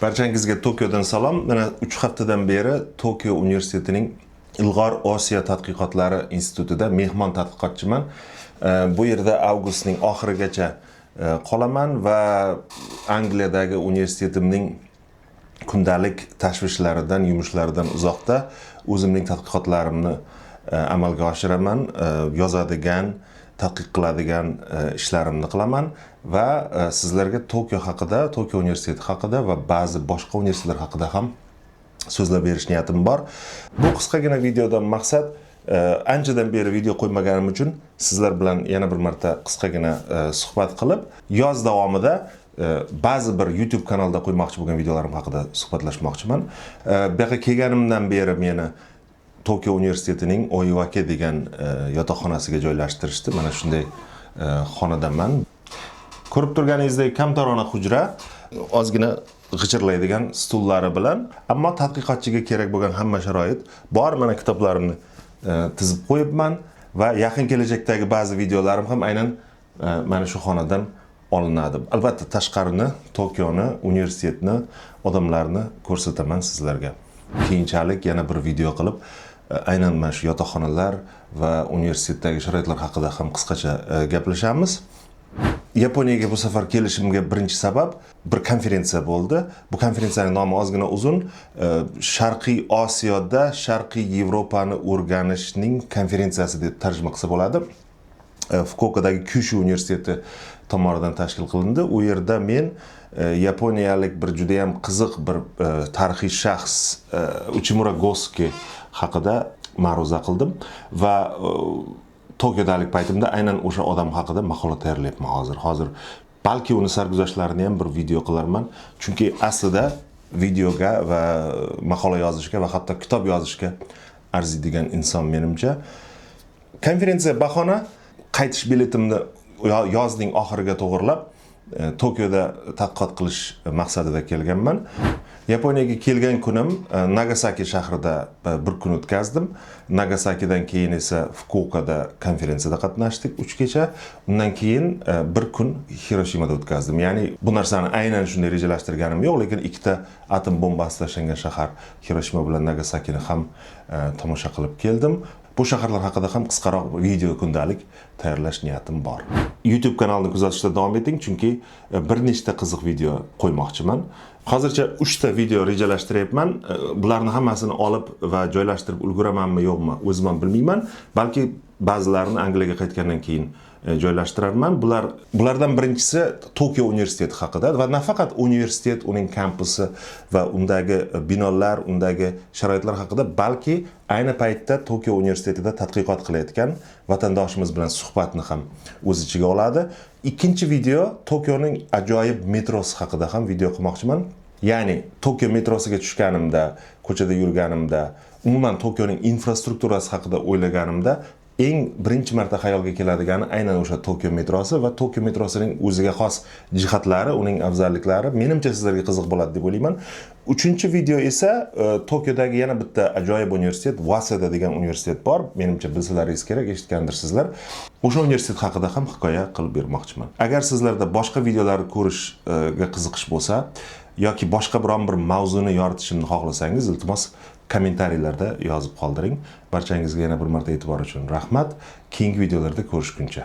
Barchangizga Tokiodan salom. Mana 3 haftadan beri Tokio Universitetining Ilg'or Osiyo tadqiqotlari institutida mehmon tadqiqotchiman. Bu yerda avgustning oxirigacha qolaman va Angliyadagi universitetimning kundalik tashvishlaridan, yumushlaridan uzoqda o'zimning tadqiqotlarimni amalga oshiraman, yozadigan, tadqiq qiladigan ishlarimni qilaman va sizlarga Tokio haqida, Tokio universiteti haqida va ba'zi boshqa universitetlar haqida ham so'zlab berish niyatim bor. Bu qisqagina videodan maqsad anchadan beri video qo'ymaganim uchun sizlar bilan yana bir marta qisqagina suhbat qilib, yoz davomida ba'zi bir YouTube kanalda qo'ymoqchi bo'lgan videolarim haqida suhbatlashmoqchiman. Bu yerga kelganimdan beri meni Tokio universitetining Oiwake degan yotoqxonasiga joylashtirishdi. Mana shunday xonadanman. Ko'rib turganingizdek kamtarona hujra, ozgina g'ichirlaydigan stullari bilan, ammo tadqiqotchiga kerak bo'lgan hamma sharoit bor. Mana kitoblarimni tizib qo'yibman va yaqin kelajakdagi ba'zi videolarim ham aynan mana shu xonadan olinadi. Albatta tashqarini, Tokioni, universitetni, odamlarni ko'rsataman sizlarga. Keyinchalik yana bir video qilib aynan mana shu yotoqxonalar va universitetdagi sharoitlar haqida ham qisqacha gaplashamiz. Yaponiyaga bu safar kelishimga birinchi sabab bir konferensiya bo'ldi. Bu konferensiyaning nomi ozgina uzun. Sharqiy Osiyoda Sharqiy Yevropani o'rganishning konferensiyasi deb tarjima qilsa bo'ladi. Fukuokadagi Kyushu universiteti tomonidan tashkil qilindi. U yerda men yaponiyalik bir juda ham qiziq bir tarixiy shaxs Uchimura Gosuke haqida ma'ruza qildim va Tokiodalik paytimda aynan o'sha odam haqida maqola tayyorlayapman hozir. Balki uni sarguzashtlarini ham bir video qilarman. Chunki aslida videoga va maqola yozishga va hatto kitob yozishga arziydigan inson menimcha. Konferensiya bahona qaytish biletimni yozning oxiriga to'g'rilab Tokioda tadqiqot qilish maqsadida kelganman. Yaponiyaga kelgan kunim Nagasaki shahrida bir kun o'tkazdim. Nagasakidan keyin esa Fukuokada konferensiyada qatnashdik 3 kecha. Undan keyin bir kun Hiroshimada o'tkazdim. Ya'ni bu narsani aynan shunday rejalashtirganim yo'q, lekin ikkita atom bombasi tashlangan shahar Hiroshima bilan Nagasakini ham tomosha qilib keldim. Bu shaharlar haqida ham qisqaroq video kundalik tayyorlash niyatim bor. YouTube kanalini kuzatishda davom eting, chunki bir nechta qiziq video qo'ymoqchiman. Hozircha 3 ta video rejalashtiryapman. Bularni hammasini olib va joylashtirib ulguramanmi yo'qmi, o'zim ham bilmayman. Balki ba'zilarini Angliyaga qaytgandan keyin joylashtirarman. Bulardan birinchisi Tokio universiteti haqida va nafaqat universitet, uning kampusi va undagi binolar, undagi sharoitlar haqida, balki ayni paytda Tokio universitetida tadqiqot qilayotgan vatandoshimiz bilan suhbatni ham o'z ichiga oladi. Ikkinchi video Tokioning ajoyib metrosi haqida ham video qilmoqchiman. Ya'ni Tokio metrosiga tushganimda, ko'chada yurganimda, umuman Tokioning infrastrukturasi haqida o'ylaganimda eng birinchi marta xayolga keladigani aynan o'sha Tokio metrosi va Tokio metrosining o'ziga xos jihatlari, uning afzalliklari menimcha sizlarga qiziq bo'ladi deb o'ylayman. Uchinchi video esa Tokiodagi yana bitta ajoyib universitet, Waseda degan universitet bor. Menimcha bilsalaringiz kerak, eshitgandirsizlar. O'sha universitet haqida ham hikoya qilib bermoqchiman. Agar sizlarda boshqa videolarni ko'rishga qiziqish bo'lsa yoki boshqa biron bir mavzuni yoritishimni xohlasangiz, iltimos kommentariylarda yozib qoldiring. Barchangizga yana bir marta e'tibor uchun rahmat. Keyingi videolarda ko'rishguncha.